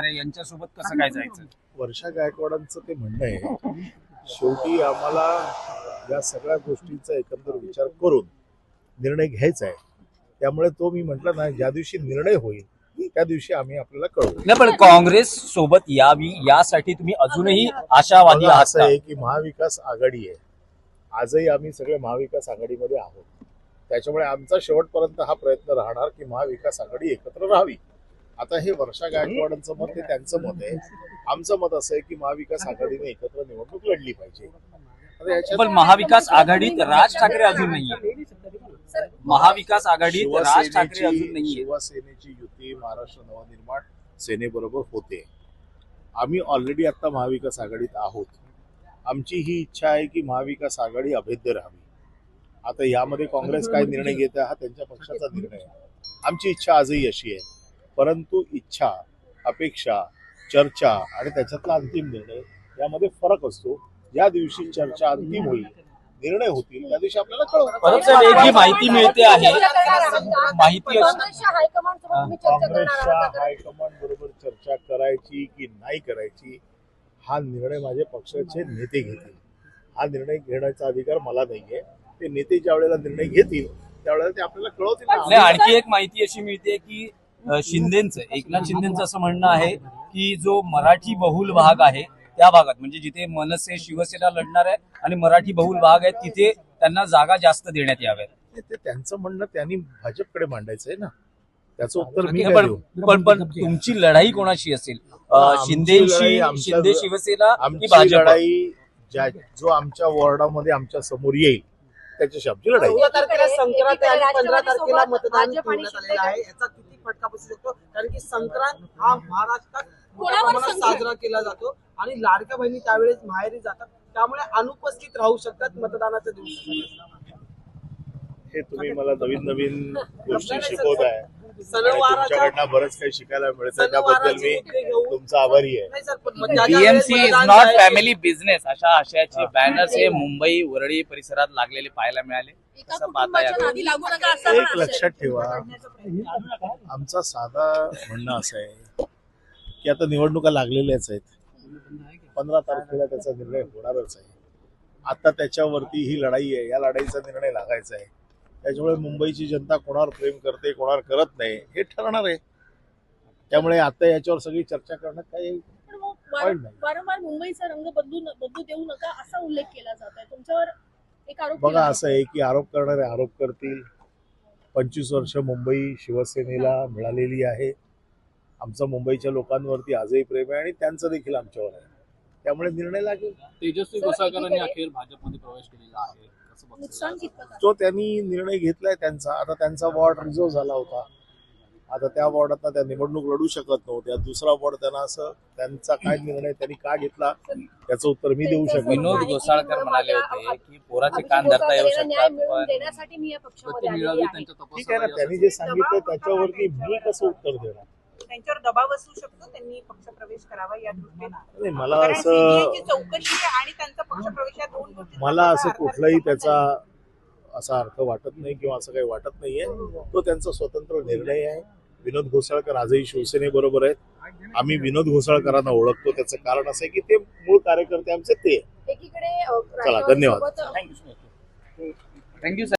आहे, यांच्यासोबत कसं काय जायचं? वर्षा गायकवाडांचं ते म्हणणं आहे, शेवटी आम्हाला या सगळ्या गोष्टींचा एकंदर विचार करून निर्णय घ्यायचा आहे. त्यामुळे तो मी म्हटलं ना, ज्या दिवशी निर्णय होईल त्या दिवशी आम्ही आपल्याला कळवू. नाही, पण काँग्रेस सोबत यावी यासाठी तुम्ही अजूनही आशावादी बघा, आहात असं का? आहे की महाविकास आघाडी आहे. आजही आम्ही सगळे महाविकास आघाडीमध्ये आहोत. त्याच्यामुळे आमचा शेवटपर्यंत हा प्रयत्न राहणार की महाविकास आघाडी एकत्र राहावी. आता हे वर्षा गायकवाडांचं मत हे त्यांचं मत आहे. आमचं मत असं आहे की महाविकास आघाडीने एकत्र निवडणूक लढली पाहिजे. आता याच्यात पण महाविकास आघाडीत राज ठाकरे अजून नाहीये. महाविकास आघाडीत राज ठाकरे अजून नाहीये. शिवसेनेची युती महाराष्ट्र नवनिर्माण सेनेबरोबर होते. आम्ही ऑलरेडी आता महाविकास आघाडीत आहोत. आमची ही इच्छा आहे की महाविकास आघाडी अभेद्य राहावी. आता यामध्ये काँग्रेस काय निर्णय घेते हा त्यांच्या पक्षाचा निर्णय आहे. आमची इच्छा आजही अशी आहे. परंतु इच्छा, अपेक्षा, चर्चा आणि त्याच्यातला अंतिम निर्णय यामध्ये फरक असतो. ज्या दिवशी चर्चा अंतिम होईल, निर्णय होतील, त्या दिवशी आपल्याला कळवू. परत सर, एक जी माहिती मिळते आहे, माहिती काँग्रेसच्या हायकमांड बरोबर चर्चा करायची की नाही करायची हा निर्णय माझे पक्षाचे नेते घेतील. हा निर्णय घेण्याचा अधिकार मला नाहीये. ते नेते ज्या वेळेला निर्णय घेतील त्यावेळेला ते आपल्याला कळवतील. नाही, आणखी एक माहिती अशी मिळते की एकनाथ शिंदेचं असं म्हणणं आहे की जो मराठी बहुल भाग आहे त्या भागात, म्हणजे जिथे मनसे शिवसेना लढणार आहे आणि मराठी बहुल भाग आहे, तिथे त्यांना जागा जास्त देण्यात याव्यात. ते त्यांचं म्हणणं त्यांनी भाजपकडे मांडायचं आहे ना. त्याचं उत्तर मी काय देऊ? पण तुमची लढाई कोणाशी असेल? शिंदे शिवसेना की आमची भाजप? लढाई जो आमच्या वॉर्डामध्ये आमच्या समोर येईल त्याच्याशी आमची लढाई. 14 तारखेला संक्रांत आहे आणि 15 तारखेला मतदान ठेवण्यात आलेलं आहे. याचा किती फटका बसू शकतो? कारण की संक्रांत हा महाराष्ट्रात मोठ्या प्रमाणात साजरा केला जातो आणि लाडक्या बहिणी त्यावेळेस माहेरी जातात. त्यामुळे अनुपस्थित राहू शकतात मतदानाच्या दिवशी. हे तुम्ही मला नवीन नवीन गोष्टी शिकवताय. सणवाराच्या तुमच्याकडनं बरंच काही शिकायला मिळतं. त्याबद्दल मी तुमचा आभारी आहे. नाही सर, पण ज्या ज्या बीएमसी वेळेस इज मतदान नॉट आहे, फॅमिली बिझनेस अशा आशयाचे बॅनर्स हे मुंबई वरळी परिसरात लागलेले पाहायला मिळाले. कसं पाहता यात? एक लक्षात ठेवा, आमचा साधा म्हणणं असं आहे की आता निवडणुका लागलेल्याच आहेत. 15 तारखेला त्याचा निर्णय होणारच आहे. आता त्याच्यावरती ही लढाई आहे. या लढाईचा निर्णय लागायचा आहे. त्याच्यामुळे मुंबईची जनता कोणावर प्रेम करते, कोणावर करत नाही हे ठरणार आहे. त्यामुळे आता याच्यावर सगळी चर्चा करण्यात काही पॉईंट नाही. वारंवार मुंबईचा रंग बदलू देऊ नका असा उल्लेख केला जात आहे. तुमच्यावर एक आरोप बघा, असं आहे की आरोप करणारे आरोप करतील. 25 वर्ष मुंबई शिवसेनेला मिळालेली आहे. आमचं मुंबईच्या लोकांवरती आजही प्रेम आहे आणि त्यांचं देखील आमच्यावर आहे. त्यामुळे निर्णय लागेल. तेजस्वी घोसाळकरांनी अखेर भाजपमध्ये प्रवेश केलेला आहे. नुकसान कितपत? तो त्यांनी निर्णय घेतलाय त्यांचा. आता त्यांचा वॉर्ड रिझर्व झाला होता. आता त्या वॉर्डात त्या निवडणूक लढू शकत नव्हत्या. दुसरा वॉर्ड त्यांना असं त्यांचा काय निर्णय त्यांनी का घेतला त्याचं उत्तर मी देऊ शकतो. विनोद घोसाळकर म्हणाले होते की पोराचे कान धरता येऊ शकतात, पण देण्यासाठी मी या पक्षामध्ये आलेली आहे. ठीक आहे ना, त्यांनी जे सांगितलं त्याच्यावरती मी कसं उत्तर देणार? त्यांच्यावर दबाव असू शकतो. त्यांनी पक्षप्रवेश करावा या दृष्टीने. नाही, मला असं चौकशी आणि त्यांचा पक्षप्रवेश या दोन गोष्टी मला असं कुठलाही त्याचा असा अर्थ वाटत नाही किंवा असं काही वाटत नाहीये. तो त्यांचा स्वतंत्र निर्णय आहे. विनोद घोसाळकर आजही शिवसेनेबरोबर आहेत. आम्ही विनोद घोसाळकरांना ओळखतो. त्याचं कारण असं आहे की ते मूळ कार्यकर्ते आमचे ते. एकीकडे चला, धन्यवाद. राष्ट्रवादीसोबत थँक्यू सर.